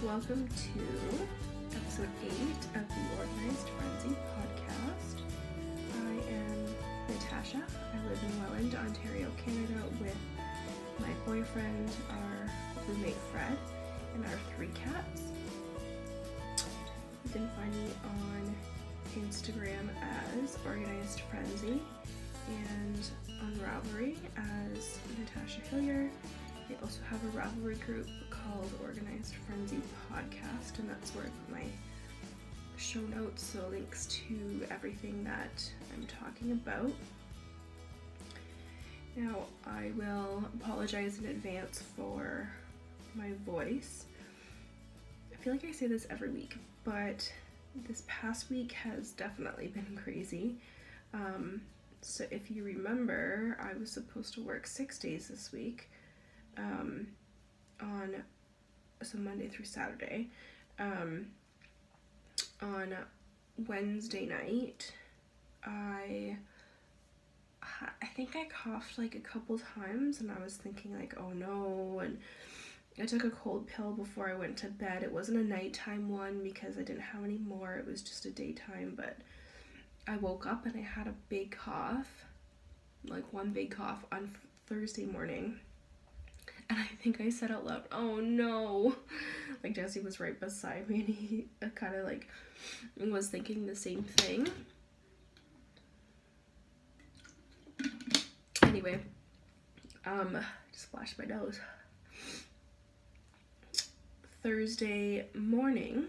welcome to episode 8 of the Organized Frenzy podcast. I am Natasha. I live in Welland, Ontario, Canada with my boyfriend, our roommate Fred, and our 3 cats. You can find me on Instagram as Organized Frenzy and on Ravelry as Natasha Hillier. I also have a Ravelry group called Organized Frenzy Podcast, and that's where I put my show notes, so links to everything that I'm talking about. Now, I will apologize in advance for my voice. I feel like I say this every week, but this past week has definitely been crazy. So if you remember, I was supposed to work 6 days this week. So Monday through Saturday. On Wednesday night, I think I coughed like a couple times, and I was thinking like, oh no, and I took a cold pill before I went to bed. It wasn't a nighttime one because I didn't have any more, it was just a daytime, but I woke up and I had a big cough, like one big cough on Thursday morning. And I think I said out loud, oh no, like Jesse was right beside me and he kind of like was thinking the same thing. Anyway, just flashed my nose. Thursday morning,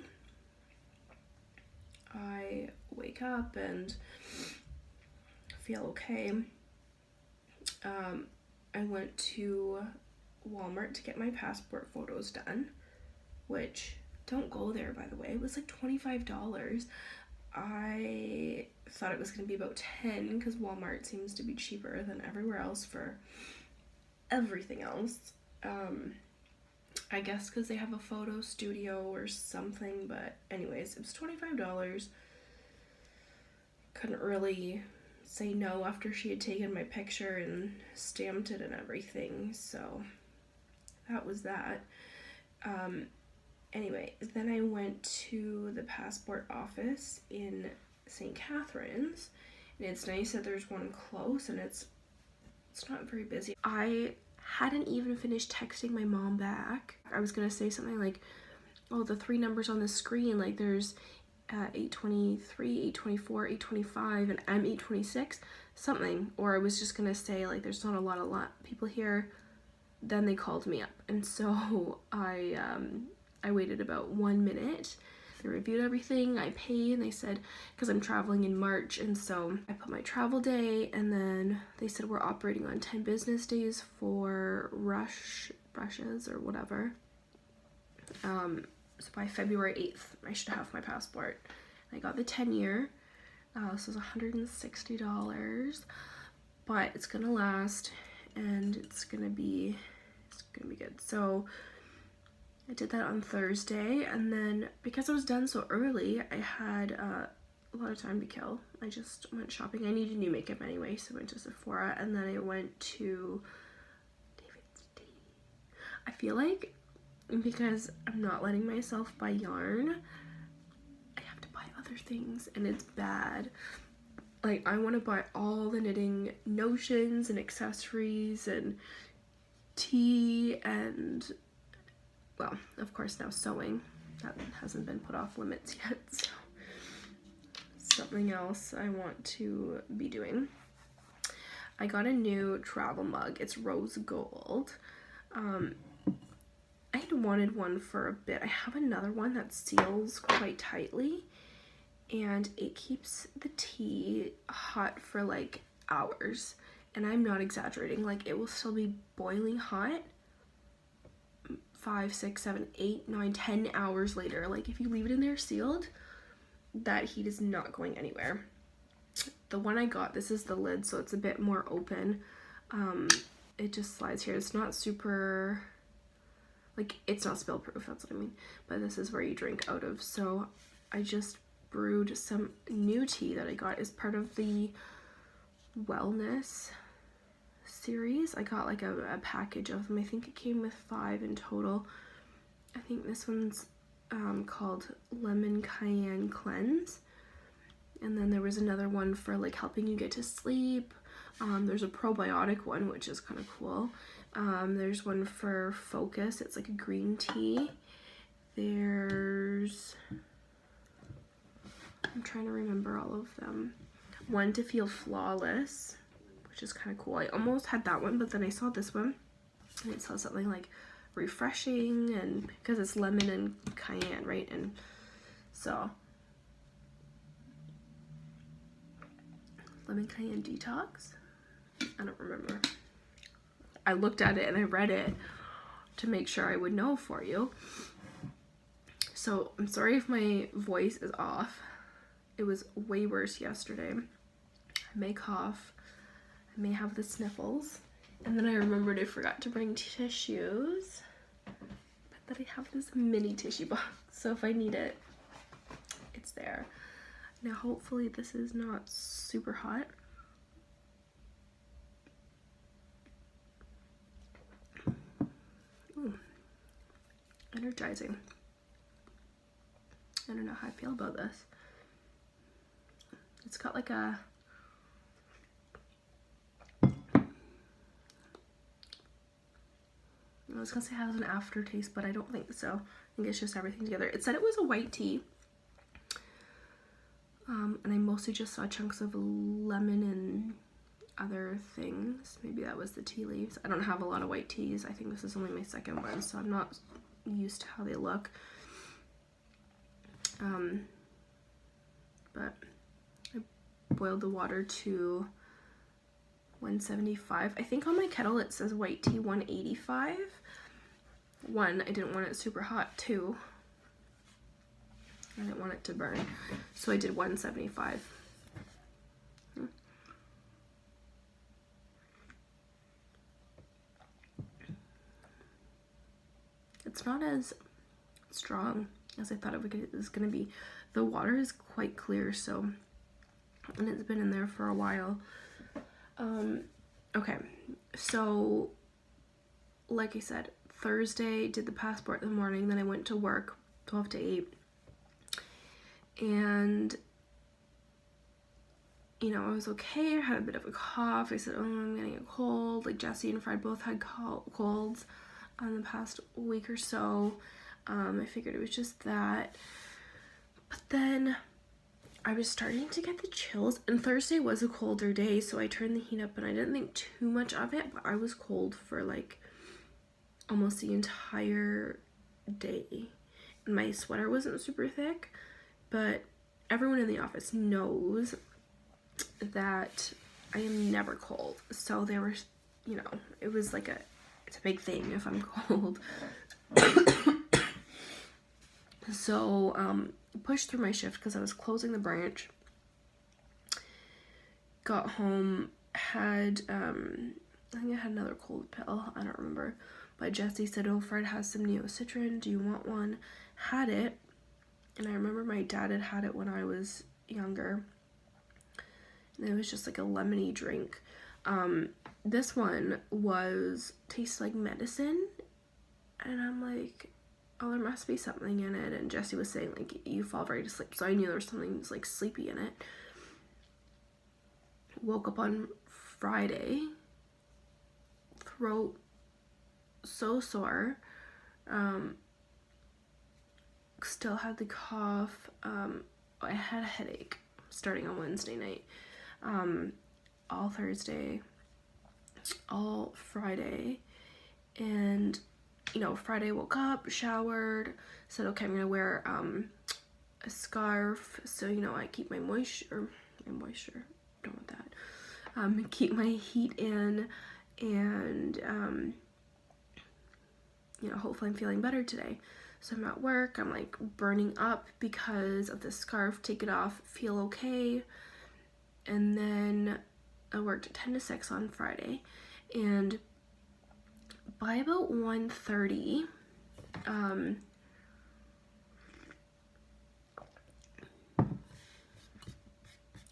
I wake up and feel okay. I went to Walmart to get my passport photos done, which, don't go there by the way, it was like $25. I thought it was going to be about $10 because Walmart seems to be cheaper than everywhere else for everything else. I guess because they have a photo studio or something, but anyways, it was $25. Couldn't really say no after she had taken my picture and stamped it and everything, so that was that. Anyway, then I went to the passport office in St. Catharines, and it's nice that there's one close and it's not very busy. I hadn't even finished texting my mom back. I was gonna say something like, oh, the 3 numbers on the screen, like there's 823, 824, 825, and I'm 826, something. Or I was just gonna say like there's not a lot of people here. Then they called me up, and so I waited about 1 minute. They reviewed everything, I paid, and they said, because I'm traveling in March, and so I put my travel day, and then they said we're operating on 10 business days for rushes or whatever. So by February 8th, I should have my passport. I got the 10-year, so it was $160, but it's gonna last, and it's gonna be good. So I did that on Thursday, and then because I was done so early, I had a lot of time to kill. I just went shopping. I needed new makeup anyway, so I went to Sephora, and then I went to David's Tea. I feel like because I'm not letting myself buy yarn, I have to buy other things, and it's bad. Like, I want to buy all the knitting notions and accessories and tea and, well, of course now sewing. That hasn't been put off limits yet, so something else I want to be doing. I got a new travel mug. It's rose gold. I had wanted one for a bit. I have another one that seals quite tightly, and it keeps the tea hot for like hours, and I'm not exaggerating. Like, it will still be boiling hot 5, 6, 7, 8, 9, 10 hours later. Like, if you leave it in there sealed, that heat is not going anywhere. The one I got, this is the lid, so it's a bit more open. It just slides here. It's not super, like, it's not spill proof, that's what I mean, but this is where you drink out of. So I just brewed some new tea that I got as part of the wellness series. I got like a package of them. I think it came with 5 in total. I think this one's called Lemon Cayenne Cleanse. And then there was another one for like helping you get to sleep. There's a probiotic one, which is kind of cool. There's one for focus. It's like a green tea. There's, I'm trying to remember all of them. One to feel flawless, which is kind of cool. I almost had that one, but then I saw this one and it saw something like refreshing, and because it's lemon and cayenne, right? And so lemon cayenne detox, I don't remember. I looked at it and I read it to make sure I would know for you. So I'm sorry if my voice is off. It was way worse yesterday. I may cough, I may have the sniffles, and then I remembered I forgot to bring tissues, but then I have this mini tissue box, so if I need it, it's there. Now hopefully this is not super hot. Ooh, energizing. I don't know how I feel about this. It's got like a I was gonna say it has an aftertaste, but I don't think so. I think it's just everything together. It said it was a white tea. And I mostly just saw chunks of lemon and other things. Maybe that was the tea leaves. I don't have a lot of white teas. I think this is only my second one, so I'm not used to how they look. But I boiled the water to 175. I think on my kettle it says white tea 185. One, I didn't want it super hot. Two, I didn't want it to burn, so I did 175. It's not as strong as I thought it was gonna be. The water is quite clear, so, and it's been in there for a while. Okay, so like I said, Thursday did the passport in the morning, then I went to work 12 to 8, and you know, I was okay. I had a bit of a cough. I said, oh, I'm getting a cold. Like Jesse and Fred both had colds the past week or so. I figured it was just that, but then I was starting to get the chills, and Thursday was a colder day, so I turned the heat up and I didn't think too much of it, but I was cold for like almost the entire day. And my sweater wasn't super thick, but everyone in the office knows that I am never cold. So there was, you know, it was like it's a big thing if I'm cold. So, pushed through my shift because I was closing the branch. Got home, had, I think I had another cold pill, I don't remember. But Jesse said, oh, Fred has some Neocitrin, do you want one? Had it, and I remember my dad had it when I was younger. And it was just like a lemony drink. This one tastes like medicine, and I'm like, oh, there must be something in it. And Jesse was saying like you fall right to sleep, so I knew there was something like sleepy in it. Woke up on Friday, throat so sore, still had the cough. I had a headache starting on Wednesday night, all Thursday, all Friday, and you know, Friday woke up, showered, said okay, I'm gonna wear a scarf so you know I keep my moisture, don't want that, keep my heat in, and you know, hopefully I'm feeling better today. So I'm at work, I'm like burning up because of the scarf, take it off, feel okay. And then I worked 10 to 6 on Friday, and by about 1:30,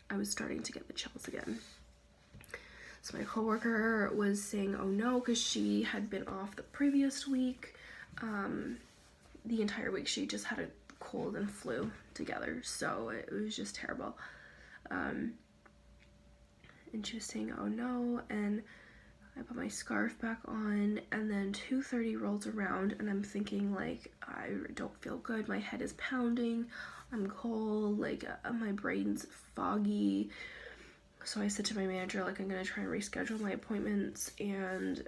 I was starting to get the chills again. So my coworker was saying, oh no, because she had been off the previous week, the entire week she just had a cold and flu together, so it was just terrible. And she was saying, oh no, and I put my scarf back on, and then 2:30 rolls around, and I'm thinking, like, I don't feel good, my head is pounding, I'm cold, like, my brain's foggy. So I said to my manager, like, I'm gonna try and reschedule my appointments and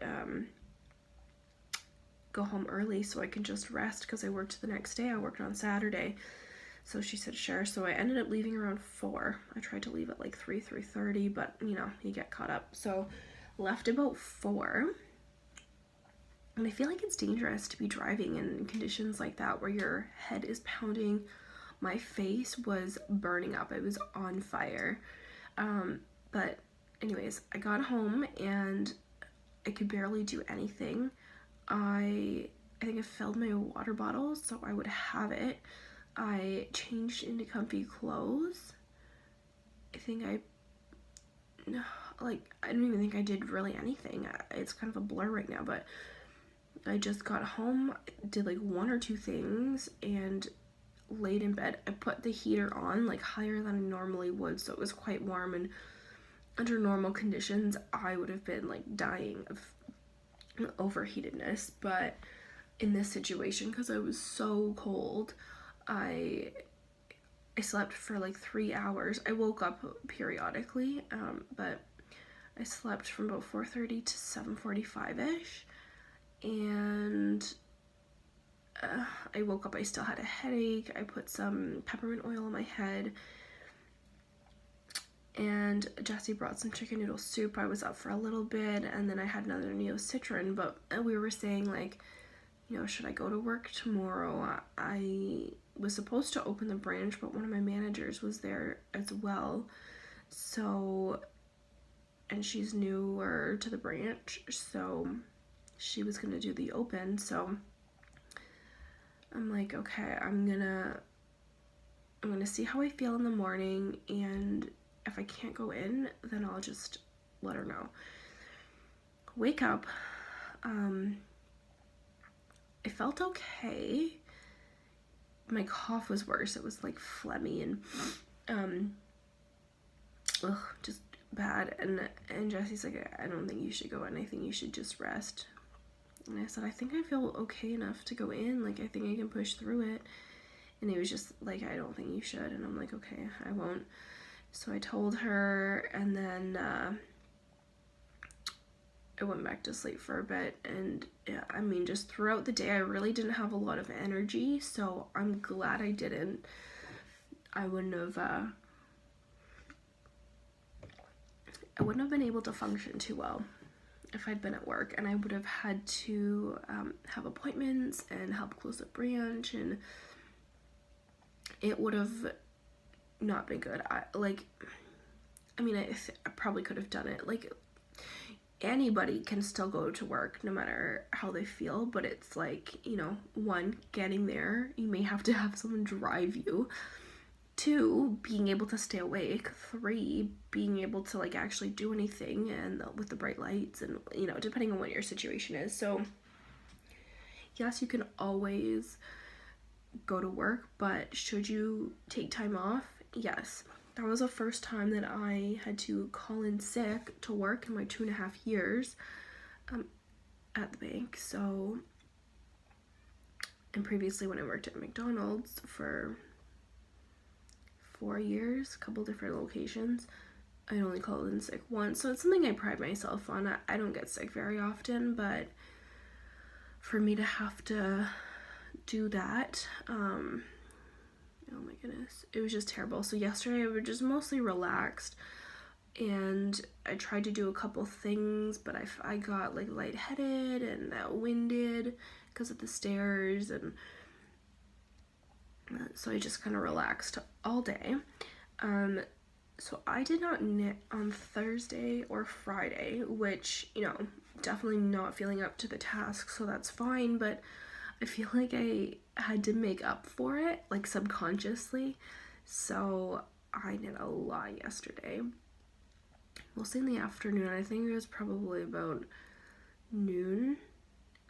go home early so I can just rest, because I worked the next day. I worked on Saturday. So she said sure. So I ended up leaving around 4. I tried to leave at like 3:30, but you know, you get caught up. So left about 4. And I feel like it's dangerous to be driving in conditions like that where your head is pounding. My face was burning up. It was on fire. But anyways, I got home and I could barely do anything. I think I filled my water bottle so I would have it. I changed into comfy clothes. I don't even think I did really anything. It's kind of a blur right now, but I just got home, did like 1 or 2 things, and laid in bed. I put the heater on like higher than I normally would, so it was quite warm, and under normal conditions I would have been like dying of overheatedness, but in this situation, because I was so cold, I slept for like 3 hours. I woke up periodically, but I slept from about 4:30 to 7:45ish, and I woke up, I still had a headache. I put some peppermint oil on my head, and Jesse brought some chicken noodle soup. I was up for a little bit, and then I had another Neocitrin, but we were saying, like, you know, should I go to work tomorrow? I was supposed to open the branch, but one of my managers was there as well, so, and she's newer to the branch, so she was gonna do the open. So I'm like, okay, I'm gonna see how I feel in the morning, and if I can't go in, then I'll just let her know. Wake up, I felt okay. My cough was worse. It was like phlegmy and just bad. And Jesse's like, I don't think you should go in. I think you should just rest. And I said, I think I feel okay enough to go in. Like, I think I can push through it. And he was just like, I don't think you should. And I'm like, okay, I won't. So I told her, and then I went back to sleep for a bit. And yeah, I mean, just throughout the day, I really didn't have a lot of energy. So I'm glad I didn't. I wouldn't have been able to function too well if I'd been at work, and I would have had to have appointments and help close the branch, and it would have not been good. I probably could have done it. Like, anybody can still go to work no matter how they feel, but it's like, you know, 1, getting there, you may have to have someone drive you. 2, being able to stay awake. 3, being able to like actually do anything, and with the bright lights, and you know, depending on what your situation is. So yes, you can always go to work, but should you take time off? Yes. That was the first time that I had to call in sick to work in my 2.5 years at the bank. So, and previously when I worked at McDonald's for 4 years, a couple different locations, I only called in sick once. So it's something I pride myself on. I don't get sick very often, but for me to have to do that, oh my goodness, it was just terrible. So yesterday I was just mostly relaxed, and I tried to do a couple things, but I got like lightheaded and winded because of the stairs, and so I just kind of relaxed all day. So I did not knit on Thursday or Friday, which, you know, definitely not feeling up to the task, so that's fine, but I feel like I had to make up for it, like subconsciously, so I knit a lot yesterday. Mostly in the afternoon. I think it was probably about noon,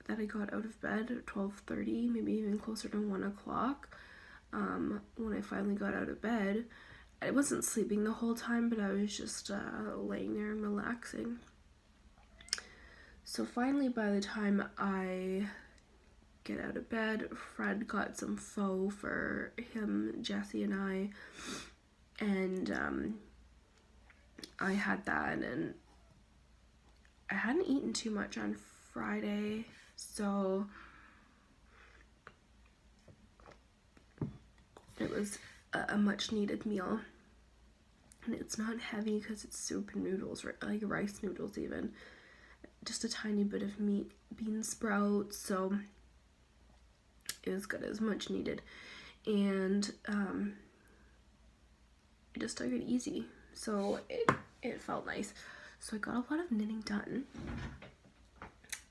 that I got out of bed at 12:30, maybe even closer to 1 o'clock. When I finally got out of bed, I wasn't sleeping the whole time, but I was just laying there and relaxing. So finally, by the time I get out of bed, Fred got some pho for him, Jesse, and I, and I had that, and I hadn't eaten too much on Friday, so it was a much needed meal. And it's not heavy because it's soup and noodles, like rice noodles even. Just a tiny bit of meat, bean sprouts, so it was good. It was much needed. And I just took it easy, so it felt nice. So I got a lot of knitting done,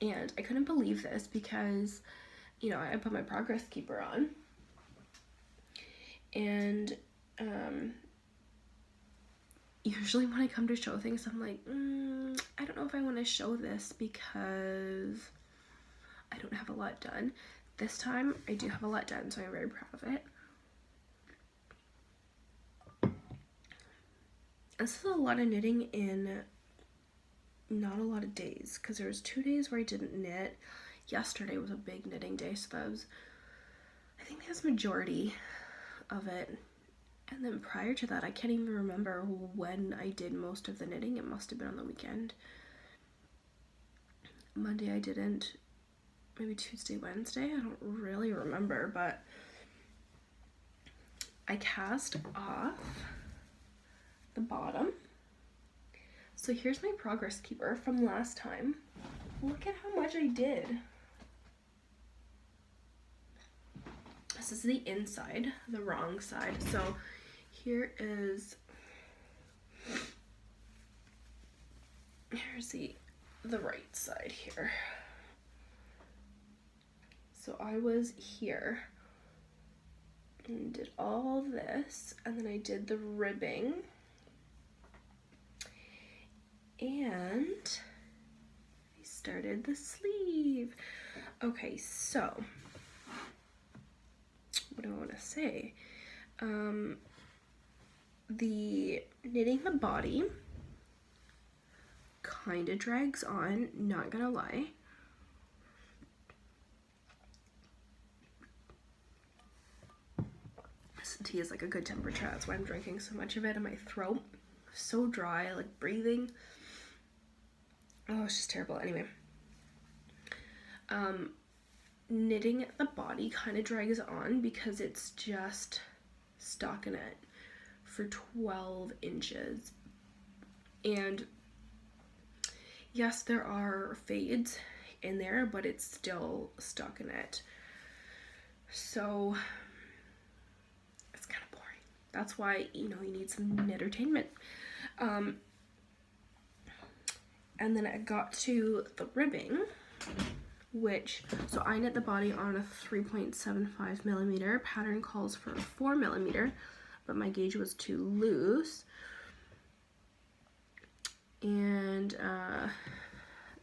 and I couldn't believe this because, you know, I put my progress keeper on, and usually when I come to show things, I'm like, I don't know if I want to show this because I don't have a lot done. This time I do have a lot done, so I'm very proud of it. This is a lot of knitting in not a lot of days, because there was 2 days where I didn't knit. Yesterday was a big knitting day, so that was, I think that's majority of it. And then prior to that, I can't even remember when I did most of the knitting. It must have been on the weekend. Monday I didn't, maybe Tuesday, Wednesday, I don't really remember, but I cast off the bottom. So here's my progress keeper from last time. Look at how much I did. This is the inside, the wrong side. So here's the right side here. So I was here and did all this, and then I did the ribbing. And I started the sleeve. Okay, so what do I want to say? The knitting the body kind of drags on, not gonna lie. This tea is like a good temperature, that's why I'm drinking so much of it, and my throat so dry, like breathing. Oh, it's just terrible. Anyway, knitting the body kind of drags on because it's just stockinette for 12 inches. And yes, there are fades in there, but it's still stockinette. So it's kind of boring. That's why, you know, you need some knittertainment. And then I got to the ribbing, which, so I knit the body on a 3.75 millimeter. Pattern calls for a 4 millimeter, but my gauge was too loose. And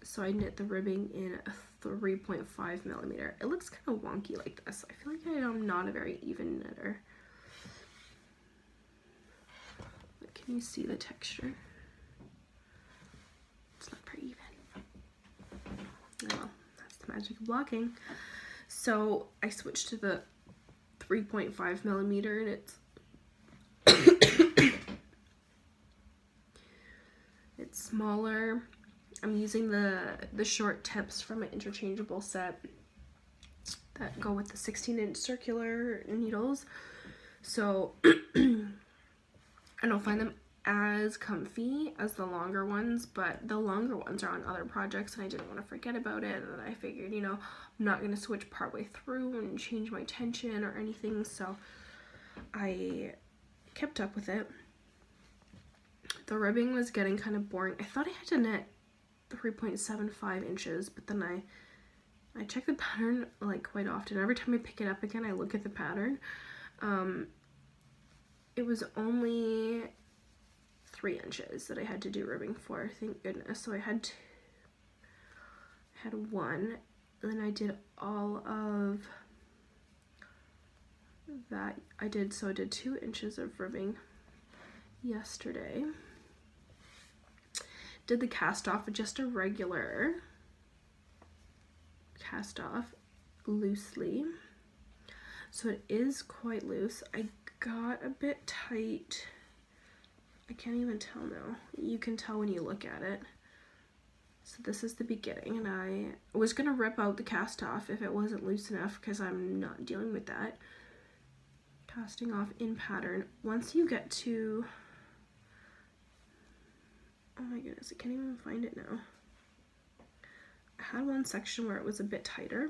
so I knit the ribbing in a 3.5 millimeter. It looks kind of wonky like this. I feel like I'm not a very even knitter. But can you see the texture? It's not very even. Oh well, that's the magic of blocking. So I switched to the 3.5 millimeter, and it's smaller. I'm using the short tips from an interchangeable set that go with the 16-inch circular needles. So I don't find them as comfy as the longer ones, but the longer ones are on other projects, and I didn't want to forget about it, and I figured, you know, I'm not going to switch partway through and change my tension or anything, so I kept up with it. The ribbing was getting kind of boring. I thought I had to knit 3.75 inches, but then I check the pattern like quite often. Every time I pick it up again, I look at the pattern. It was only 3 inches that I had to do ribbing for, thank goodness. So I had one. And then I did all of that. I did 2 inches of ribbing yesterday. Did the cast off, just a regular cast off loosely. So it is quite loose. I got a bit tight. I can't even tell now. You can tell when you look at it. So this is the beginning, and I was gonna rip out the cast off if it wasn't loose enough, because I'm not dealing with that. Casting off in pattern. Once you get to, oh my goodness, I can't even find it now. I had one section where it was a bit tighter.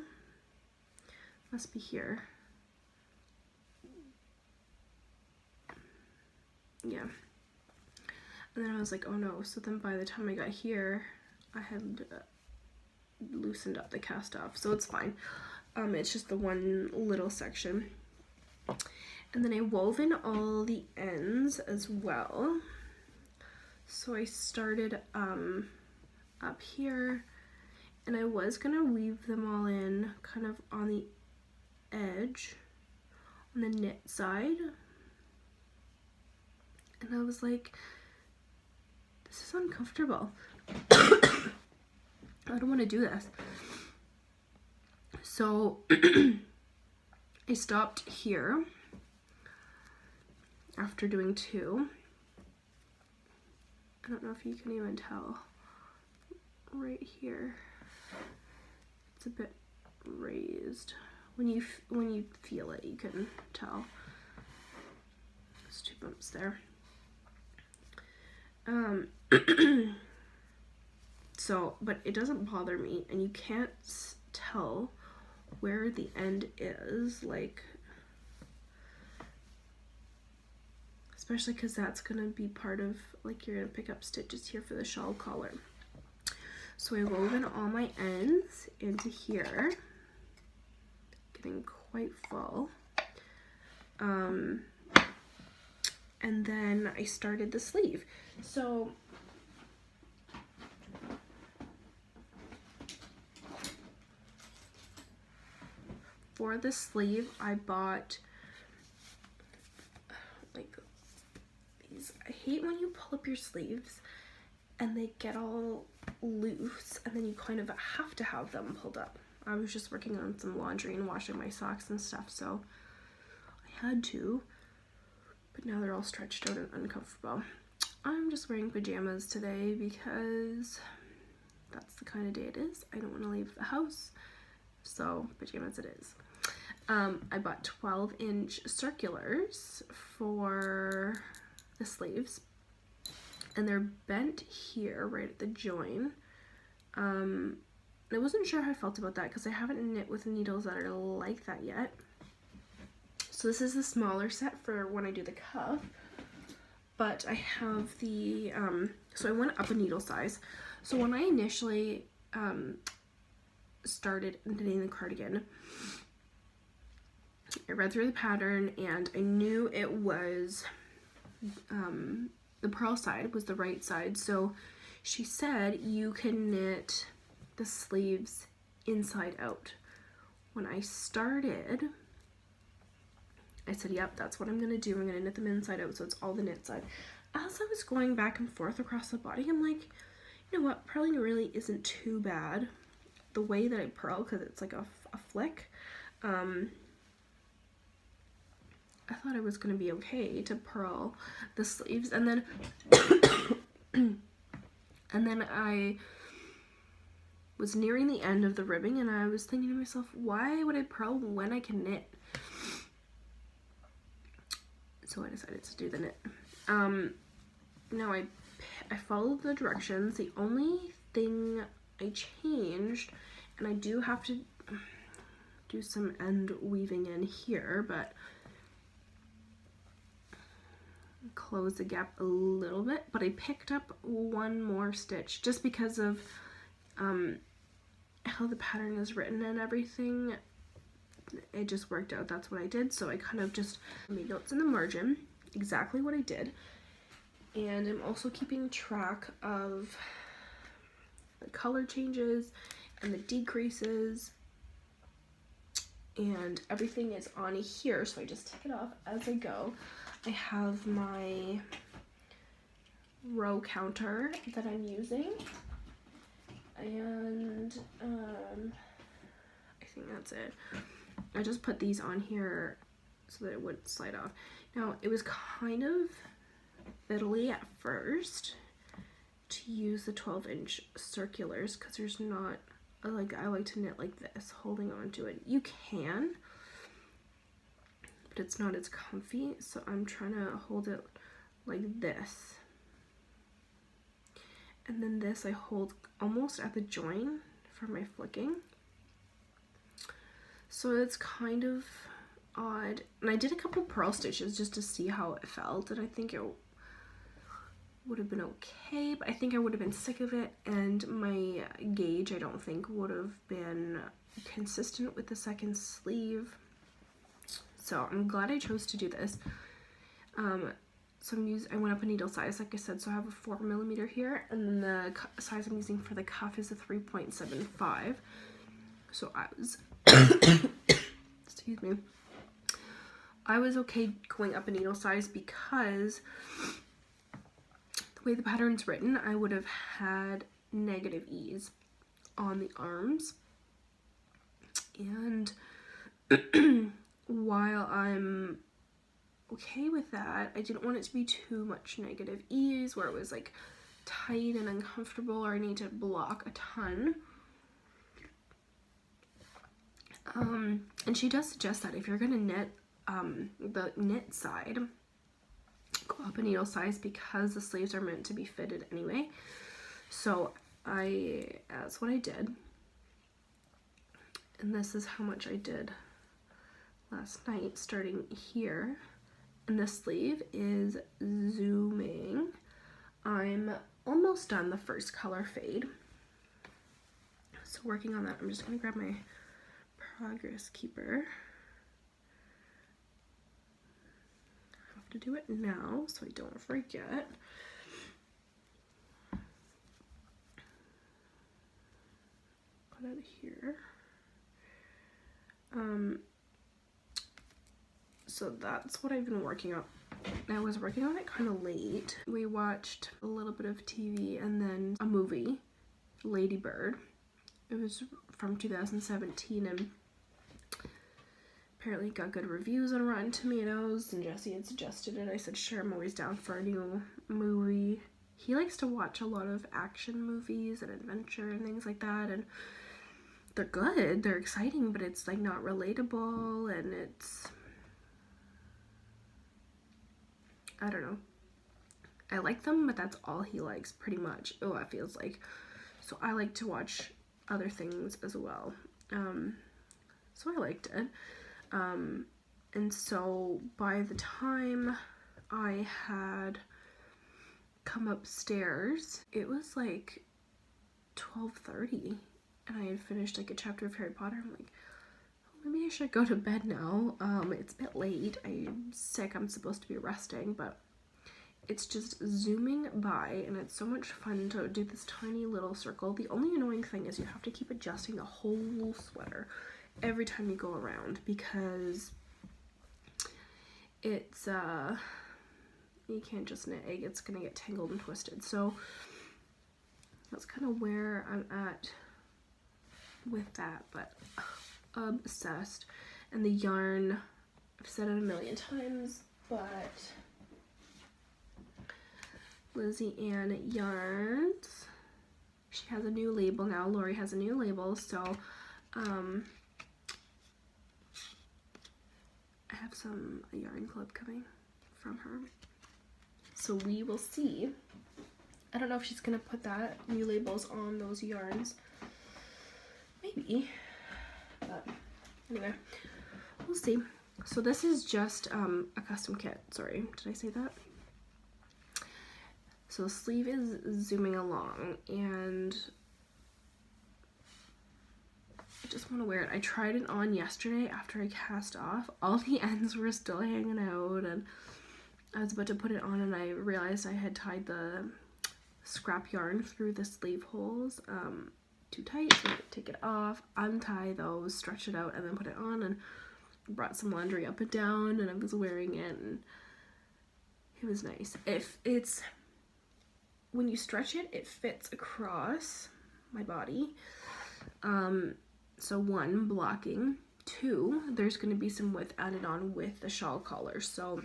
Must be here. Yeah. And then I was like, oh no. So then by the time I got here, I had loosened up the cast off. So it's fine. It's just the one little section. And then I wove in all the ends as well. So I started up here, and I was gonna weave them all in kind of on the edge, on the knit side. And I was like, this is uncomfortable. I don't want to do this. So I stopped here after doing 2. I don't know if you can even tell right here. It's a bit raised. When you feel it, you can tell. There's 2 bumps there. So, but it doesn't bother me, and you can't tell where the end is, like, especially because that's gonna be part of, like, you're gonna pick up stitches here for the shawl collar. So I wove in all my ends into here, getting quite full. And then I started the sleeve. So for the sleeve, I bought like these. I hate when you pull up your sleeves and they get all loose, and then you kind of have to have them pulled up. I was just working on some laundry and washing my socks and stuff, so I had to, but now they're all stretched out and uncomfortable. I'm just wearing pajamas today because that's the kind of day it is. I don't want to leave the house, so pajamas it is. I bought 12-inch circulars for the sleeves, and they're bent here right at the join. I wasn't sure how I felt about that because I haven't knit with needles that are like that yet. So this is the smaller set for when I do the cuff, but I have the, so I went up a needle size. So when I initially started knitting the cardigan, I read through the pattern and I knew it was, the purl side was the right side. So she said you can knit the sleeves inside out. When I started, I said, yep, that's what I'm gonna do. I'm gonna knit them inside out, so it's all the knit side. As I was going back and forth across the body, I'm like, you know what, purling really isn't too bad the way that I purl, because it's like a flick. I thought it was gonna be okay to purl the sleeves, and then and then I was nearing the end of the ribbing, and I was thinking to myself, why would I purl when I can knit? So I decided to do the knit. Now I followed the directions. The only thing I changed, and I do have to do some end weaving in here, but close the gap a little bit, but I picked up one more stitch just because of how the pattern is written and everything. It just worked out. That's what I did. So I kind of just made notes in the margin exactly what I did, and I'm also keeping track of the color changes and the decreases and everything is on here, so I just take it off as I go. I have my row counter that I'm using, and I think that's it. I just put these on here so that it wouldn't slide off. Now, it was kind of fiddly at first to use the 12-inch circulars because there's not, I like to knit like this, holding on to it. You can, but it's not as comfy, so I'm trying to hold it like this. And then this I hold almost at the join for my flicking. So it's kind of odd. And I did a couple purl stitches just to see how it felt, and I think it would have been okay, but I think I would have been sick of it, and my gauge I don't think would have been consistent with the second sleeve. So I'm glad I chose to do this. So I went up a needle size, like I said, so I have a 4mm here, and then the size I'm using for the cuff is a 3.75. So I was, excuse me, I was okay going up a needle size because the way the pattern's written, I would have had negative ease on the arms. And while I'm okay with that, I didn't want it to be too much negative ease where it was like tight and uncomfortable, or I need to block a ton. And she does suggest that if you're gonna knit the knit side, go up a needle size because the sleeves are meant to be fitted anyway. So that's what I did, and this is how much I did last night, starting here. And the sleeve is zooming. I'm almost done the first color fade, so working on that. I'm just gonna grab my progress keeper. I have to do it now so I don't forget. Put it here. So that's what I've been working on. I was working on it kind of late. We watched a little bit of TV and then a movie, Lady Bird. It was from 2017 and apparently got good reviews on Rotten Tomatoes, and Jesse had suggested it. I said, sure, I'm always down for a new movie. He likes to watch a lot of action movies and adventure and things like that, and they're good, they're exciting, but it's like not relatable, and it's, I don't know. I like them, but that's all he likes pretty much. Oh, it feels like. So I like to watch other things as well. So I liked it. And so by the time I had come upstairs, it was like 12:30, and I had finished like a chapter of Harry Potter. I'm like, oh, maybe I should go to bed now. It's a bit late. I'm sick. I'm supposed to be resting, but it's just zooming by, and it's so much fun to do this tiny little circle. The only annoying thing is you have to keep adjusting the whole sweater every time you go around, because it's you can't just knit egg, it's gonna get tangled and twisted. So that's kind of where I'm at with that, but obsessed. And the yarn, I've said it a million times, but Lizzie Ann Yarns, she has a new label now. Lori has a new label, so I have a yarn club coming from her, so we will see. I don't know if she's gonna put that new labels on those yarns, maybe, but anyway, we'll see. So this is just a custom kit. Sorry, did I say that? So the sleeve is zooming along, and I just want to wear it. I tried it on yesterday after I cast off. All the ends were still hanging out, and I was about to put it on, and I realized I had tied the scrap yarn through the sleeve holes too tight, so I take it off, untie those, stretch it out, and then put it on, and brought some laundry up and down, and I was wearing it, and it was nice. If it's, when you stretch it, it fits across my body. So 1, blocking. 2, there's going to be some width added on with the shawl collar. So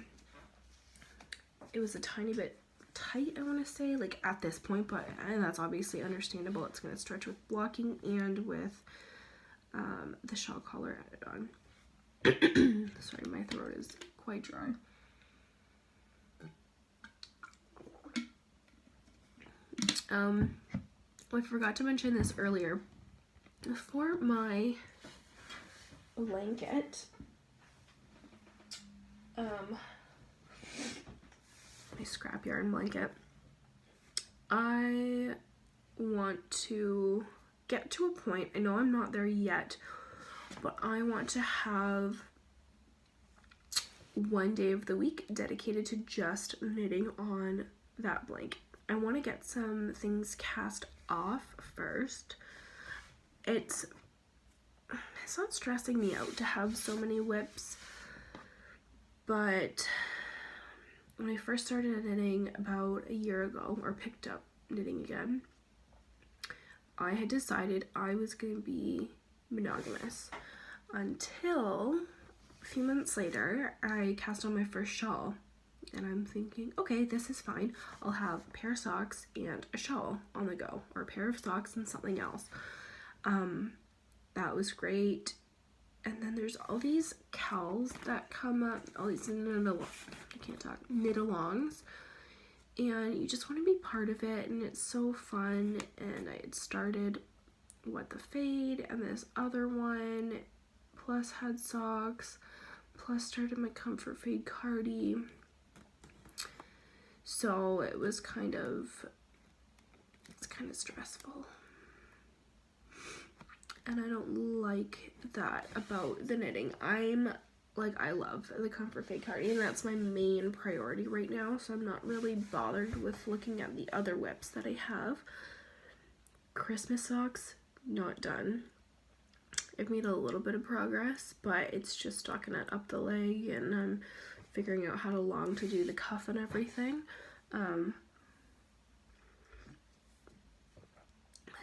it was a tiny bit tight, I want to say, like at this point, but and that's obviously understandable. It's going to stretch with blocking and with the shawl collar added on. Sorry, my throat is quite dry. I forgot to mention this earlier. For my blanket, my scrap yarn blanket, I want to get to a point, I know I'm not there yet, but I want to have one day of the week dedicated to just knitting on that blanket. I want to get some things cast off first. It's not stressing me out to have so many whips, but when I first started knitting about a year ago, or picked up knitting again, I had decided I was going to be monogamous until a few months later I cast on my first shawl, and I'm thinking, okay, this is fine. I'll have a pair of socks and a shawl on the go, or a pair of socks and something else. That was great. And then there's all these cowls that come up, all these knit-alongs, and you just want to be part of it, and it's so fun. And I had started What the Fade and this other one, plus had socks, plus started my Comfort Fade cardi. So it was kind of stressful. And I don't like that about the knitting. I love the Comfort Fade cardi, and that's my main priority right now, so I'm not really bothered with looking at the other whips that I have. Christmas socks, not done. I've made a little bit of progress, but it's just stockinette up the leg, and I'm figuring out how to do the cuff and everything.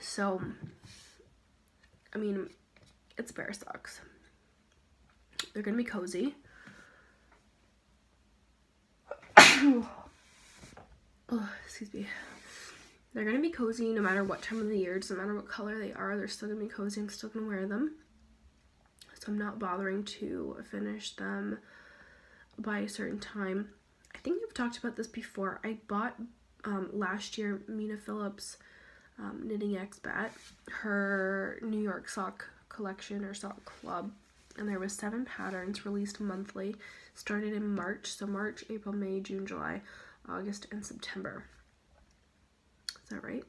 So I mean, it's bear socks. They're gonna be cozy. Oh, excuse me. They're gonna be cozy no matter what time of the year. Doesn't matter what color they are. They're still gonna be cozy. I'm still gonna wear them. So I'm not bothering to finish them by a certain time. I think I've talked about this before. I bought last year Mina Phillips' Knitting Expat, her New York sock collection or sock club, and there was 7 patterns released monthly, started in March. So March, April, May, June, July, August, and September. Is that right?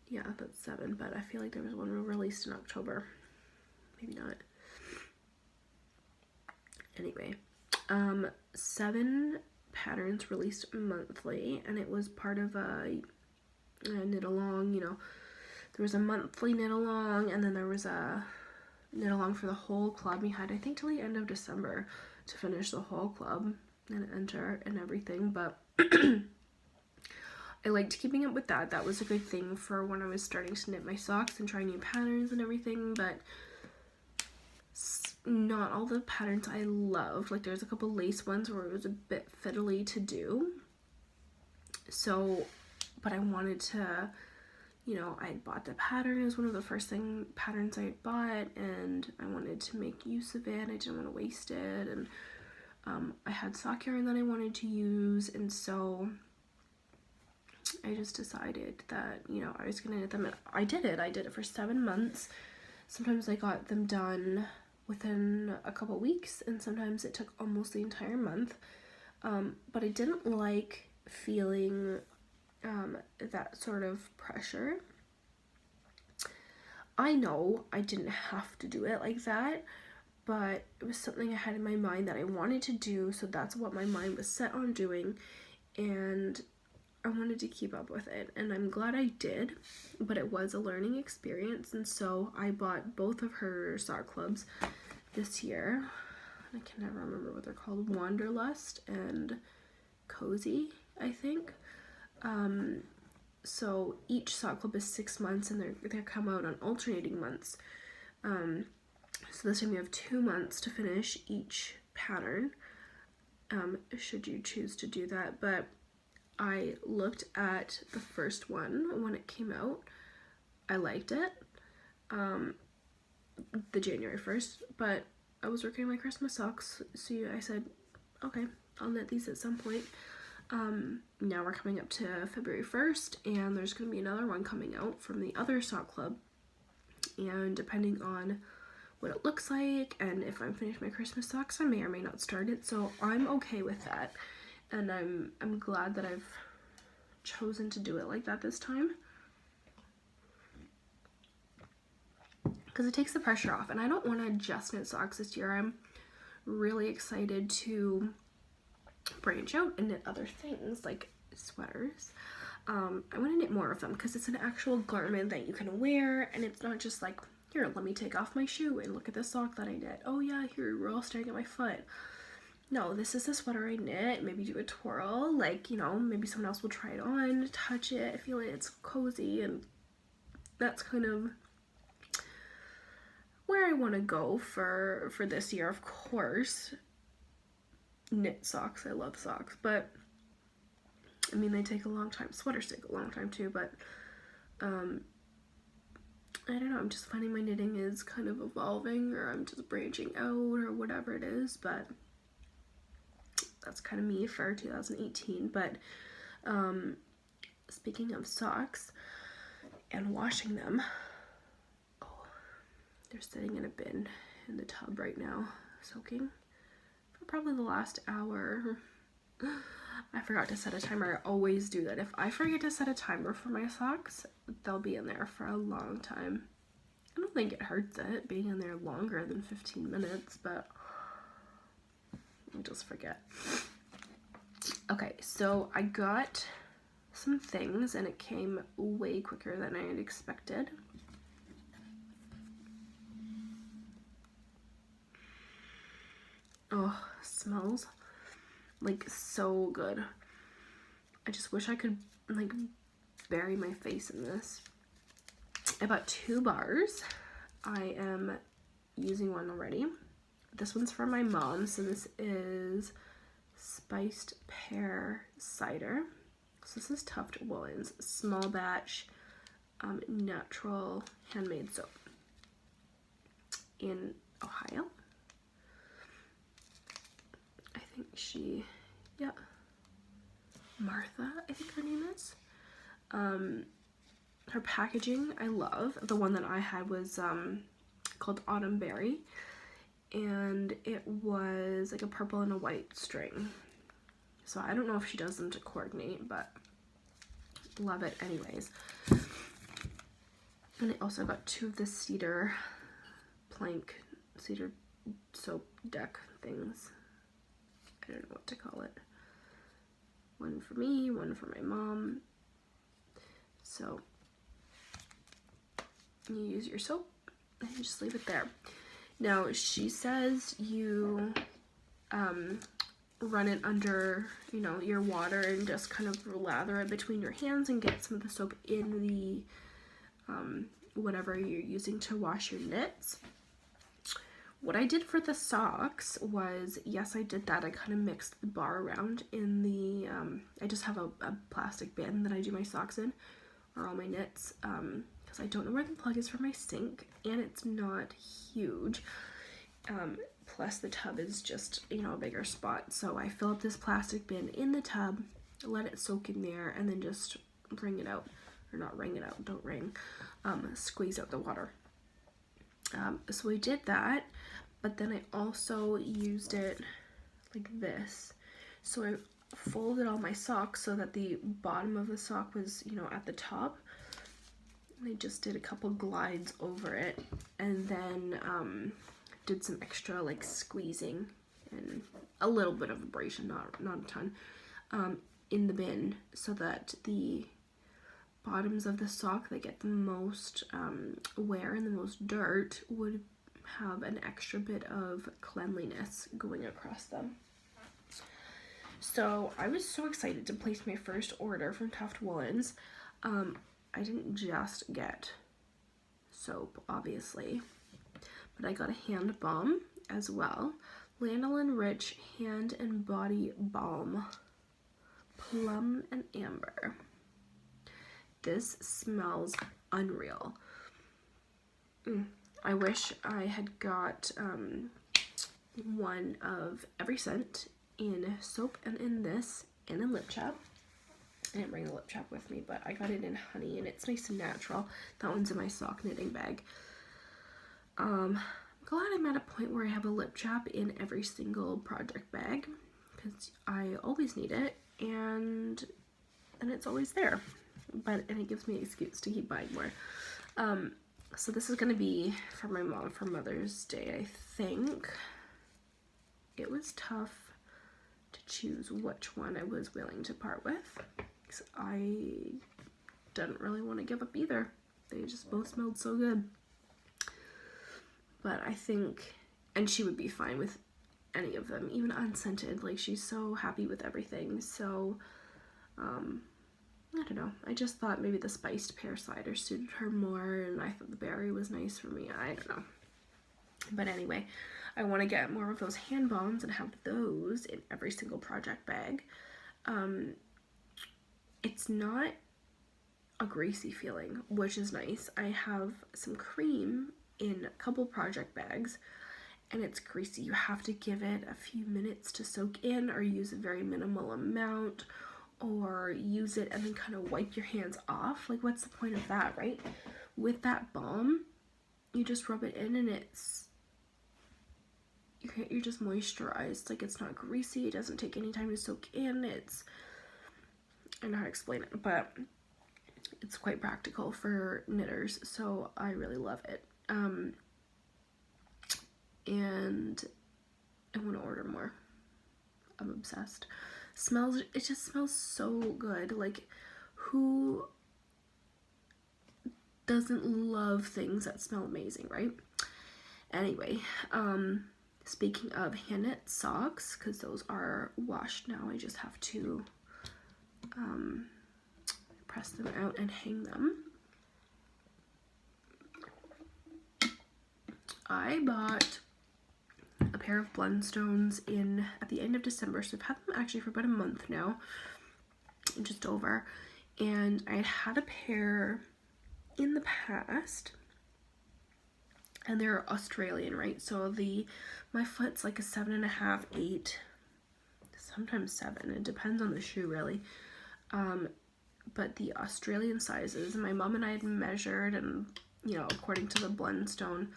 Yeah, that's 7, but I feel like there was one released in October. Maybe not. Anyway, 7 patterns released monthly, and it was part of a knit along. There was a monthly knit along, and then there was a knit along for the whole club. We had, I think, till the end of December to finish the whole club and enter and everything, but I liked keeping up with that. That was a good thing for when I was starting to knit my socks and try new patterns and everything, but not all the patterns I loved. Like, there's a couple lace ones where it was a bit fiddly to do. So, but I wanted to, I had bought the pattern. It was one of the first patterns I had bought, and I wanted to make use of it. I didn't want to waste it, and I had sock yarn that I wanted to use, and so I just decided that, I was going to knit them. And I did it for 7 months. Sometimes I got them done within a couple weeks, and sometimes it took almost the entire month. But I didn't like feeling that sort of pressure. I know I didn't have to do it like that, but it was something I had in my mind that I wanted to do, so that's what my mind was set on doing. And I wanted to keep up with it, and I'm glad I did, but it was a learning experience, and so I bought both of her sock clubs this year. I can never remember what they're called, Wanderlust and Cozy, I think. So each sock club is 6 months, and they come out on alternating months. So this time you have 2 months to finish each pattern, should you choose to do that. But I looked at the first one when it came out. I liked it, the January 1st, but I was working on my Christmas socks, so I said, okay, I'll knit these at some point. Now we're coming up to February 1st, and there's going to be another one coming out from the other sock club, and depending on what it looks like and if I'm finished my Christmas socks, I may or may not start it, so I'm okay with that, and I'm glad that I've chosen to do it like that this time, because it takes the pressure off, and I don't want to just knit socks this year. I'm really excited to branch out and knit other things like sweaters. I want to knit more of them because it's an actual garment that you can wear, and it's not just like, here, let me take off my shoe and look at the sock that I knit. Oh yeah, here, we're all staring at my foot. No, this is the sweater I knit. Maybe do a twirl, like, you know, maybe someone else will try it on, touch it, feel it, it's cozy, and that's kind of where I want to go for this year. Of course, knit socks, I love socks, but I mean, they take a long time. Sweaters take a long time too, but I don't know, I'm just finding my knitting is kind of evolving, or I'm just branching out, or whatever it is, but that's kind of me for 2018. But speaking of socks and washing them, oh, they're sitting in a bin in the tub right now, soaking for probably the last hour. I forgot to set a timer. I always do that. If I forget to set a timer for my socks, they'll be in there for a long time. I don't think it hurts it being in there longer than 15 minutes, but I just forget. Okay, so I got some things, and it came way quicker than I had expected. Oh, smells like so good. I just wish I could like bury my face in this. I bought 2 bars. I am using one already. This one's for my mom, so this is spiced pear cider. So this is Tuft Woolens small batch natural handmade soap in Ohio. I think she, yeah, Martha, I think her name is. Her packaging I love. The one that I had was called Autumn Berry, and it was like a purple and a white string. So I don't know if she does them to coordinate, but love it anyways. And I also got 2 of the cedar soap deck things. I don't know what to call it. One for me, one for my mom. So you use your soap and you just leave it there. Now she says you run it under, you know, your water and just kind of lather it between your hands and get some of the soap in the whatever you're using to wash your knits. What I did for the socks was, yes, I did that. I kind of mixed the bar around in the, I just have a plastic bin that I do my socks in, or all my knits, because I don't know where the plug is for my sink, and it's not huge. Plus the tub is just, you know, a bigger spot. So I fill up this plastic bin in the tub, let it soak in there, and then just wring it out, or not wring it out, don't wring, squeeze out the water. So I did that, but then I also used it like this. So I folded all my socks so that the bottom of the sock was, you know, at the top. And I just did a couple glides over it, and then did some extra like squeezing and a little bit of abrasion, not a ton, in the bin so that the bottoms of the sock that get the most wear and the most dirt would have an extra bit of cleanliness going across them. So I was so excited to place my first order from Tuft Woolens. I didn't just get soap, obviously, but I got a hand balm as well. Lanolin Rich Hand and Body Balm, Plum and Amber. This smells unreal. I wish I had got one of every scent in soap and in this and in lip chap. I didn't bring the lip chap with me, but I got it in honey and it's nice and natural. That one's in my sock knitting bag. I'm glad I'm at a point where I have a lip chap in every single project bag because I always need it and it's always there. And it gives me an excuse to keep buying more. So this is gonna be for my mom for Mother's Day, I think. It was tough to choose which one I was willing to part with because I didn't really want to give up either. They just both smelled so good. But I think, and she would be fine with any of them, even unscented. Like, she's so happy with everything. So, I don't know. I just thought maybe the spiced pear cider suited her more, and I thought the berry was nice for me. I don't know. But anyway, I want to get more of those hand balms and have those in every single project bag. It's not a greasy feeling, which is nice. I have some cream in a couple project bags, and it's greasy. You have to give it a few minutes to soak in, or use a very minimal amount, or use it and then kind of wipe your hands off. Like, what's the point of that, right? With that balm, you just rub it in and you're just moisturized. Like, it's not greasy, it doesn't take any time to soak in. I don't know how to explain it, but it's quite practical for knitters, so I really love it. And I want to order more. I'm obsessed. It just smells so good. Like, who doesn't love things that smell amazing, right? Anyway, speaking of hand knit socks, because those are washed now, I just have to press them out and hang them. I bought a pair of Blundstones at the end of December, so I've had them actually for about a month now, just over, and I had a pair in the past, and they're Australian, right? So my foot's like a 7.5, 8, sometimes 7. It depends on the shoe, really. But the Australian sizes, my mom and I had measured, and according to the Blundstone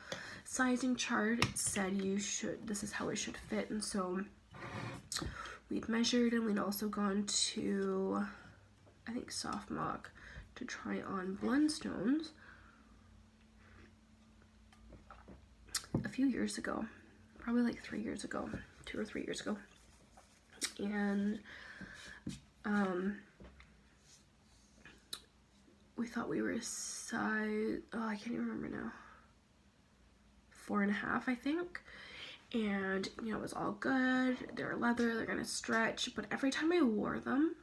sizing chart, it said this is how it should fit, and so we'd measured, and we'd also gone to, I think, Soft Mock to try on Blundstones a few years ago, probably like 3 years ago, 2 or 3 years ago, and we thought we were a size, I can't even remember now, 4.5, I think. And it was all good. They're leather, they're gonna stretch, but every time I wore them,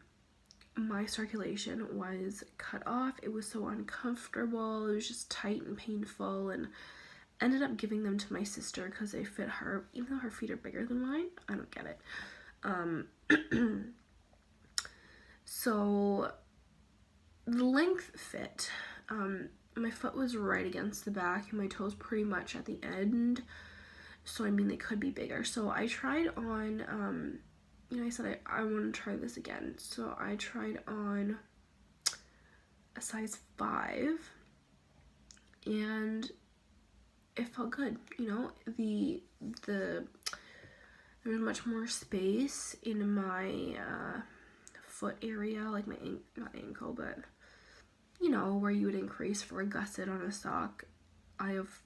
my circulation was cut off. It was so uncomfortable. It was just tight and painful, and ended up giving them to my sister because they fit her, even though her feet are bigger than mine. I don't get it. So the length fit. My foot was right against the back and my toes pretty much at the end, so I mean they could be bigger. So I tried on, I said I want to try this again, so I tried on a size 5, and it felt good. There was much more space in my foot area, like my not ankle, but where you would increase for a gusset on a sock. I have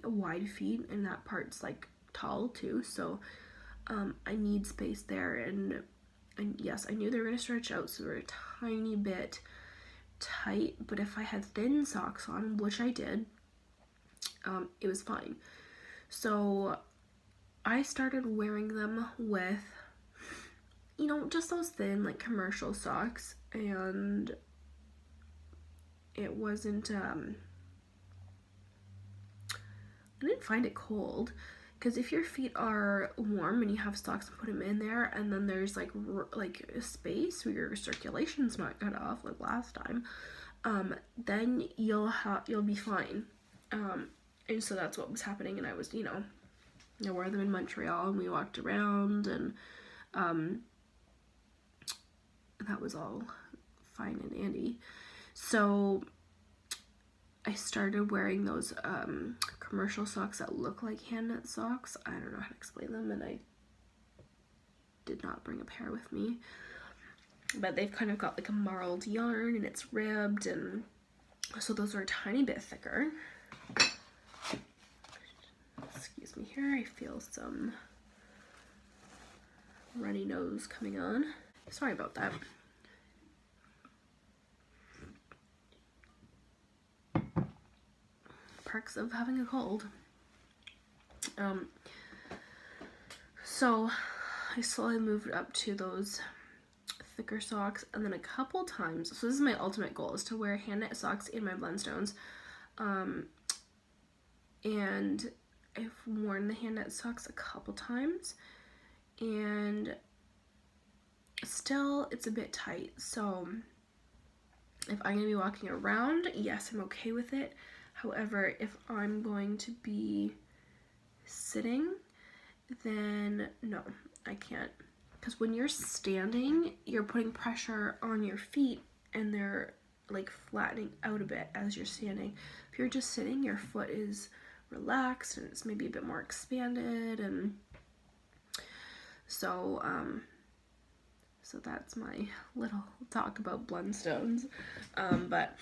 wide feet, and that part's like tall too, so I need space there, and And yes, I knew they were going to stretch out, so they were a tiny bit tight, but if I had thin socks on, which I did, it was fine. So I started wearing them with, you know, just those thin, like, commercial socks, and it wasn't, I didn't find it cold, because if your feet are warm and you have socks and put them in there, and then there's like a space where your circulation's not cut off like last time, then you'll be fine. And so that's what was happening, and I was, you know, I wore them in Montreal, and we walked around, and that was all fine and dandy. So I started wearing those commercial socks that look like hand knit socks. I don't know how to explain them, and I did not bring a pair with me. But they've kind of got like a marled yarn, and it's ribbed, and so those are a tiny bit thicker. Excuse me here, I feel some runny nose coming on. Sorry about that. Perks of having a cold. So I slowly moved up to those thicker socks, and then a couple times, so this is my ultimate goal, is to wear hand knit socks in my Blundstones, and I've worn the hand knit socks a couple times, and still it's a bit tight. So if I'm gonna be walking around, yes, I'm okay with it. However, if I'm going to be sitting, then no, I can't. Because when you're standing, you're putting pressure on your feet, and they're like flattening out a bit as you're standing. If you're just sitting, your foot is relaxed and it's maybe a bit more expanded, and so so that's my little talk about Blundstones. But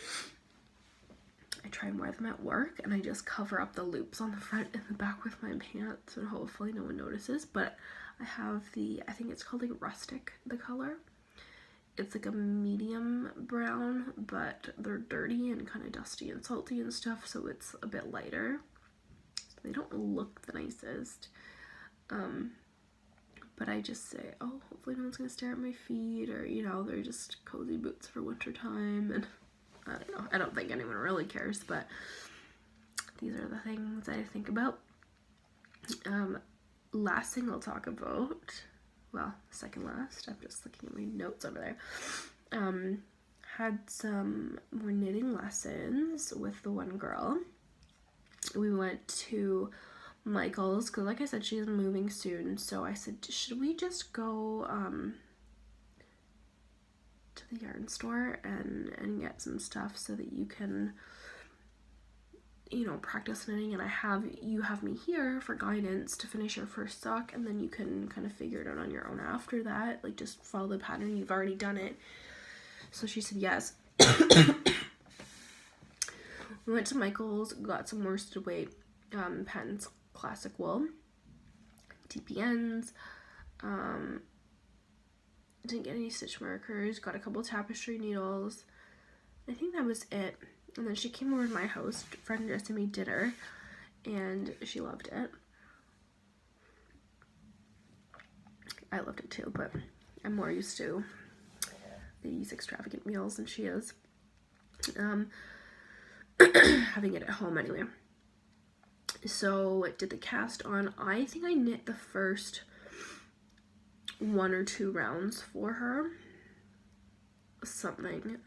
I try and wear them at work, and I just cover up the loops on the front and the back with my pants, and hopefully no one notices. But I have I think it's called like rustic, the color. It's like a medium brown, but they're dirty and kind of dusty and salty and stuff, so it's a bit lighter. So they don't look the nicest. But I just say, oh, hopefully no one's gonna stare at my feet, or, you know, they're just cozy boots for winter time, and I don't know. I don't think anyone really cares, but these are the things I think about. Last thing I'll talk about, well, second last, I'm just looking at my notes over there. Had some more knitting lessons with the one girl. We went to Michael's, because like I said, she's moving soon, so I said, should we just go to the yarn store and get some stuff so that you can, you know, practice knitting, and you have me here for guidance to finish your first sock, and then you can kind of figure it out on your own after that, like just follow the pattern, you've already done it. So she said yes. We went to Michael's, got some worsted weight Patton's classic wool, TPNs, didn't get any stitch markers, got a couple tapestry needles. I think that was it. And then she came over to my house, friend Jessie made dinner, and she loved it. I loved it too, but I'm more used to these extravagant meals than she is. Having it at home anyway. So did the cast on. I think I knit the first 1 or 2 rounds for her. Something.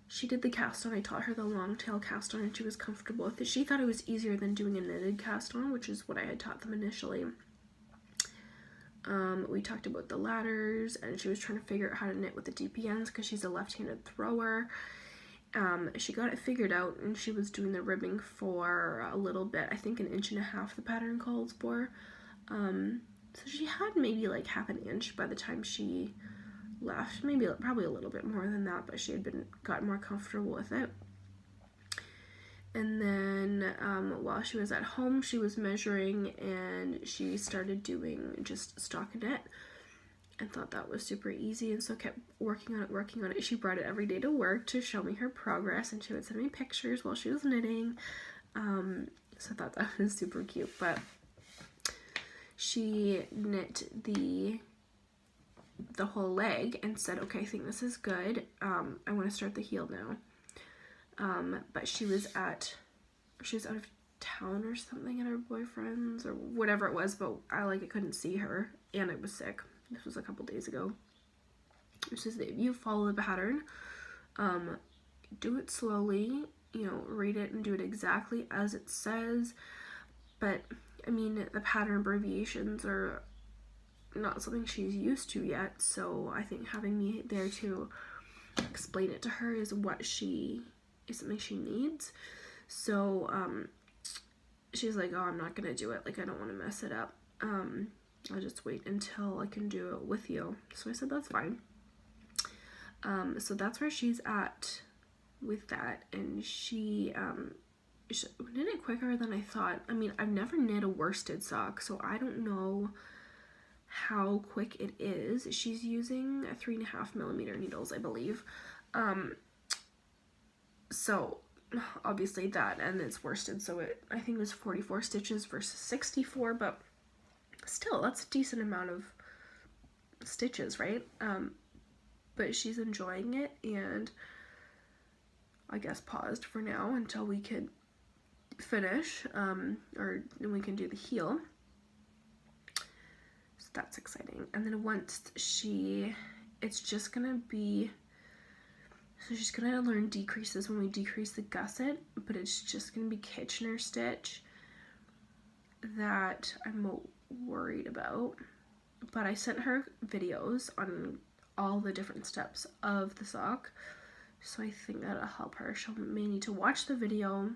She did the cast on. I taught her the long tail cast on, and she was comfortable with it. She thought it was easier than doing a knitted cast on, which is what I had taught them initially. We talked about the ladders, and she was trying to figure out how to knit with the DPNs because she's a left-handed thrower. She got it figured out, and she was doing the ribbing for a little bit. I think 1.5 inches the pattern calls for. So she had maybe like 1/2 inch by the time she left. Probably a little bit more than that, but she had gotten more comfortable with it. And then while she was at home, she was measuring, and she started doing just stockinette. and thought that was super easy, and so kept working on it. She brought it every day to work to show me her progress, and she would send me pictures while she was knitting. So I thought that was super cute. But she knit the whole leg and said, okay, I think this is good. I want to start the heel now. But she was out of town or something at her boyfriend's or whatever it was, but I couldn't see her, and I was sick. This was a couple days ago. It says that if you follow the pattern, do it slowly, read it and do it exactly as it says. But I mean, the pattern abbreviations are not something she's used to yet, so I think having me there to explain it to her is something she needs. So she's like, oh, I'm not gonna do it, I don't want to mess it up. I'll just wait until I can do it with you. So I said that's fine. So that's where she's at with that, and she knit it quicker than I thought. I mean, I've never knit a worsted sock, so I don't know how quick it is. She's using 3.5mm needles, I believe. So obviously that, and it's worsted, so I think it was 44 stitches versus 64, but still, that's a decent amount of stitches, right? But she's enjoying it, and I guess paused for now until we could finish, or we can do the heel. So that's exciting. And then once it's just gonna be, so she's gonna learn decreases when we decrease the gusset, but it's just gonna be Kitchener stitch that I'm worried about. But I sent her videos on all the different steps of the sock, so I think that'll help her. She may need to watch the video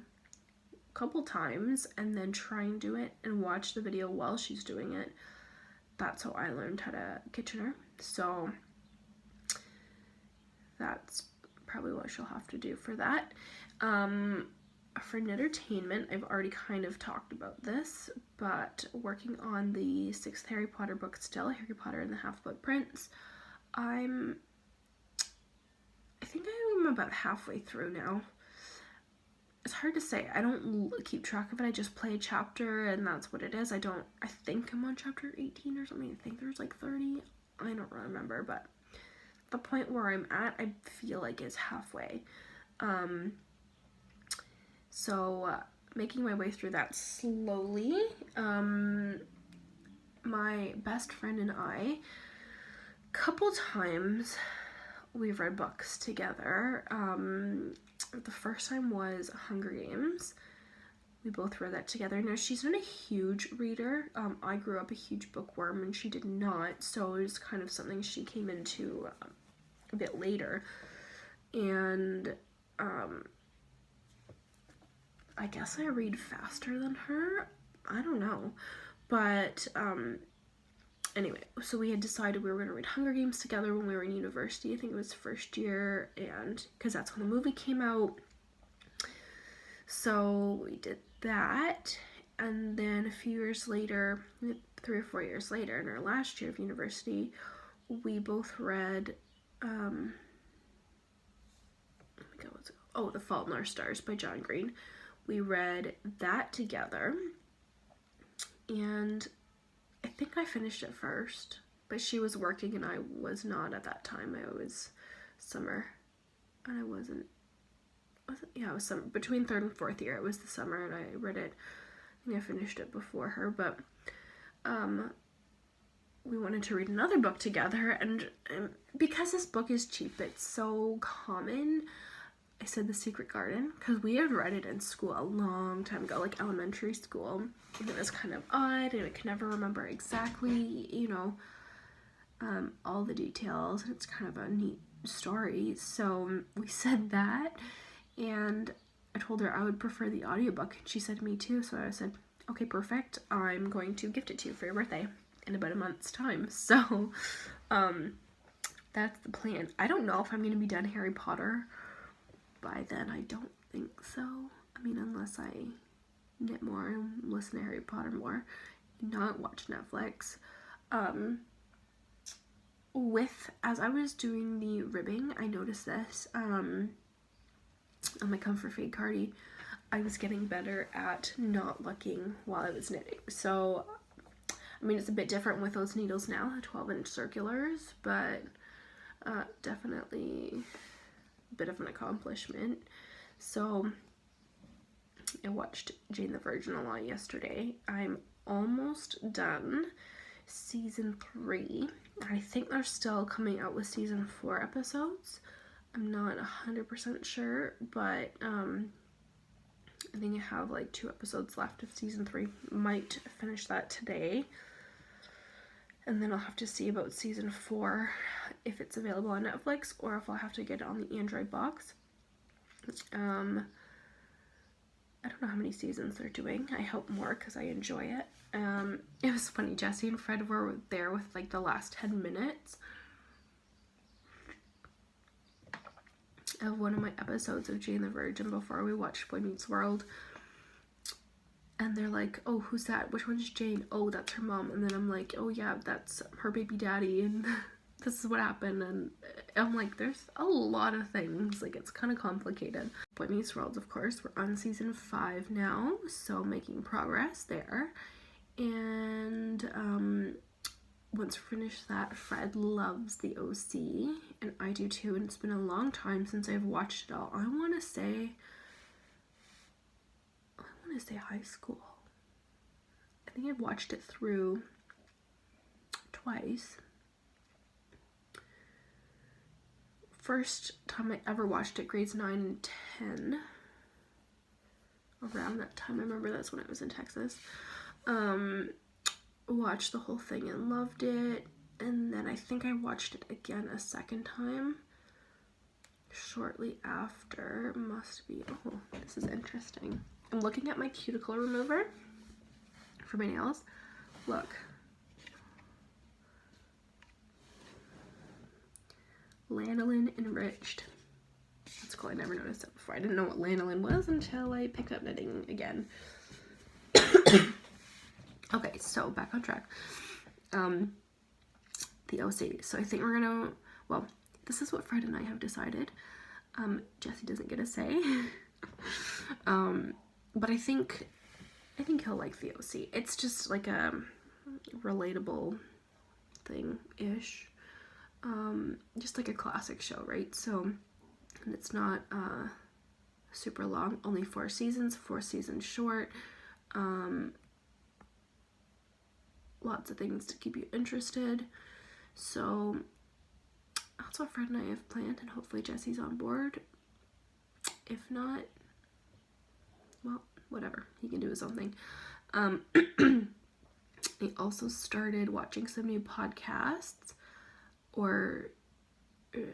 a couple times and then try and do it and watch the video while she's doing it. That's how I learned how to Kitchener, so that's probably what she'll have to do for that. For Knittertainment, I've already kind of talked about this, but working on the 6th Harry Potter book still, Harry Potter and the Half-Blood Prince. I think I'm about halfway through now. It's hard to say. I don't keep track of it. I just play a chapter, and that's what it is. I think I'm on chapter 18 or something. I think there's 30. I don't remember, but the point where I'm at, I feel like is halfway. So making my way through that slowly. My best friend and I, couple times we've read books together. The first time was Hunger Games. We both read that together. Now, she's not a huge reader. I grew up a huge bookworm and she did not, so it was kind of something she came into a bit later. And I guess I read faster than her. I don't know. But anyway, so we had decided we were going to read Hunger Games together when we were in university. I think it was first year, and because that's when the movie came out. So we did that, and then a few years later, 3 or 4 years later, in our last year of university, we both read The Fault in Our Stars by John Green. We read that together, and I think I finished it first, but she was working and I was not at that time. I was summer, and I wasn't, yeah, it was summer, between 3rd and 4th year, it was the summer, and I read it, I think I finished it before her, but, we wanted to read another book together, and because this book is cheap, it's so common. I said The Secret Garden, because we had read it in school a long time ago, elementary school, and it was kind of odd, and I could never remember exactly, all the details, and it's kind of a neat story, so we said that, and I told her I would prefer the audiobook, and she said me too, so I said, okay, perfect, I'm going to gift it to you for your birthday in about a month's time, so, that's the plan. I don't know if I'm going to be done Harry Potter by then. I don't think so. I mean, unless I knit more and listen to Harry Potter more and not watch Netflix. as I was doing the ribbing, I noticed this on my Comfort Fade Cardi. I was getting better at not looking while I was knitting. So, I mean, it's a bit different with those needles now, the 12-inch circulars, but definitely a bit of an accomplishment. So, I watched Jane the Virgin a lot yesterday. I'm almost done season 3. I think they're still coming out with season 4 episodes. I'm not 100% sure, but I think I have like 2 episodes left of season 3. Might finish that today. And then I'll have to see about season 4, if it's available on Netflix or if I'll have to get it on the Android box. I don't know how many seasons they're doing. I hope more because I enjoy it. It was funny, Jessie and Fred were there with like the last 10 minutes of one of my episodes of Jane the Virgin before we watched Boy Meets World. And they're like, oh, who's that? Which one's Jane? Oh, that's her mom. And then I'm like, oh yeah, that's her baby daddy. And this is what happened. And I'm like, there's a lot of things. Like, it's kind of complicated. Boy Meets World, of course, we're on season 5 now. So making progress there. And once we finish that, Fred loves the OC. And I do too. And it's been a long time since I've watched it all. I want to say high school. I think I've watched it through twice. First time I ever watched it, grades 9 and 10. Around that time, I remember that's when I was in Texas. Watched the whole thing and loved it. And then I think I watched it again a second time shortly after. Must be, oh, this is interesting. I'm looking at my cuticle remover for my nails. Look. Lanolin enriched. That's cool. I never noticed that before. I didn't know what lanolin was until I picked up knitting again. Okay, so back on track. The OC. So I think we're gonna, well, this is what Fred and I have decided. Jessie doesn't get a say. But I think he'll like the OC. It's just like a relatable thing-ish. Just like a classic show, right? So, and it's not super long, only 4 seasons short. Lots of things to keep you interested. So that's what Fred and I have planned, and hopefully Jessie's on board. If not, well, whatever, he can do his own thing. I also started watching some new podcasts, or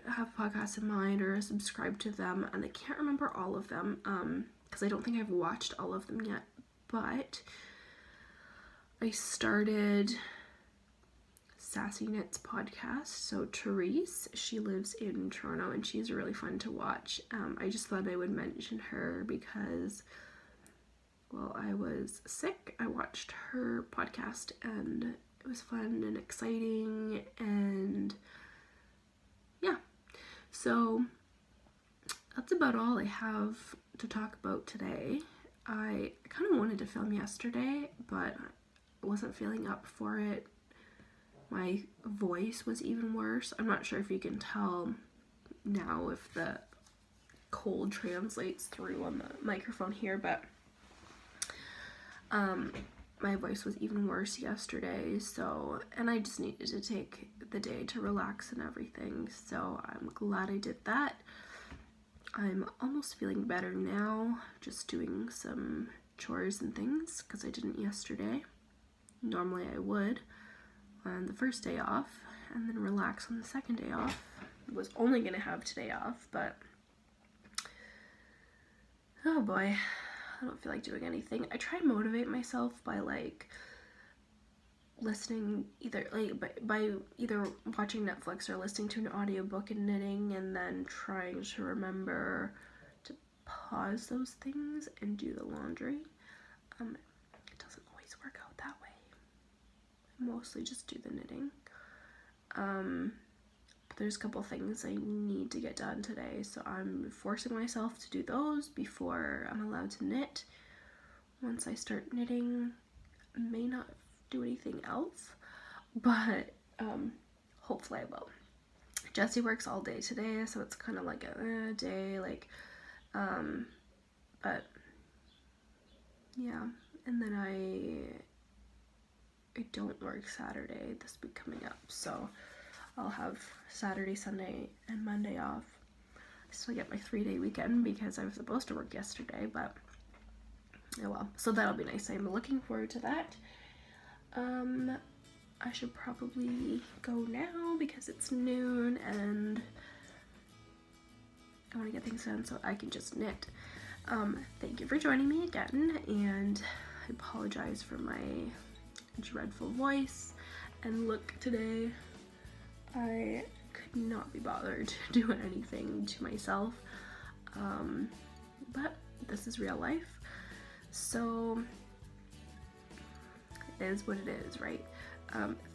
have podcasts in mind or subscribe to them, and I can't remember all of them because I don't think I've watched all of them yet, but I started Sassy Knits podcast. So Therese, she lives in Toronto and she's really fun to watch. I just thought I would mention her because while I was sick, I watched her podcast and it was fun and exciting, and yeah, so that's about all I have to talk about today. I kind of wanted to film yesterday, but I wasn't feeling up for it. My voice was even worse. I'm not sure if you can tell now if the cold translates through on the microphone here, but my voice was even worse yesterday, so, and I just needed to take the day to relax and everything, so I'm glad I did that. I'm almost feeling better now, just doing some chores and things, because I didn't yesterday. Normally I would on the first day off, and then relax on the second day off. I was only going to have today off, but oh boy, I don't feel like doing anything. I try and motivate myself by like listening, either like by either watching Netflix or listening to an audiobook and knitting, and then trying to remember to pause those things and do the laundry. It doesn't always work out that way. I mostly just do the knitting. But there's a couple things I need to get done today, so I'm forcing myself to do those before I'm allowed to knit. Once I start knitting, I may not do anything else, but hopefully I will. Jessie works all day today, so it's kind of like a day, like, but yeah. And then I don't work Saturday this week coming up, so I'll have Saturday, Sunday, and Monday off. So I get my 3-day weekend because I was supposed to work yesterday, but oh well. So that'll be nice. I'm looking forward to that. I should probably go now because it's noon and I want to get things done so I can just knit. Thank you for joining me again, and I apologize for my dreadful voice and look today. I could not be bothered doing anything to myself, but this is real life, so it is what it is, right?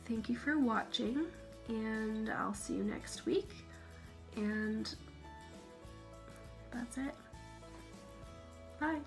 Thank you for watching, and I'll see you next week, and that's it. Bye.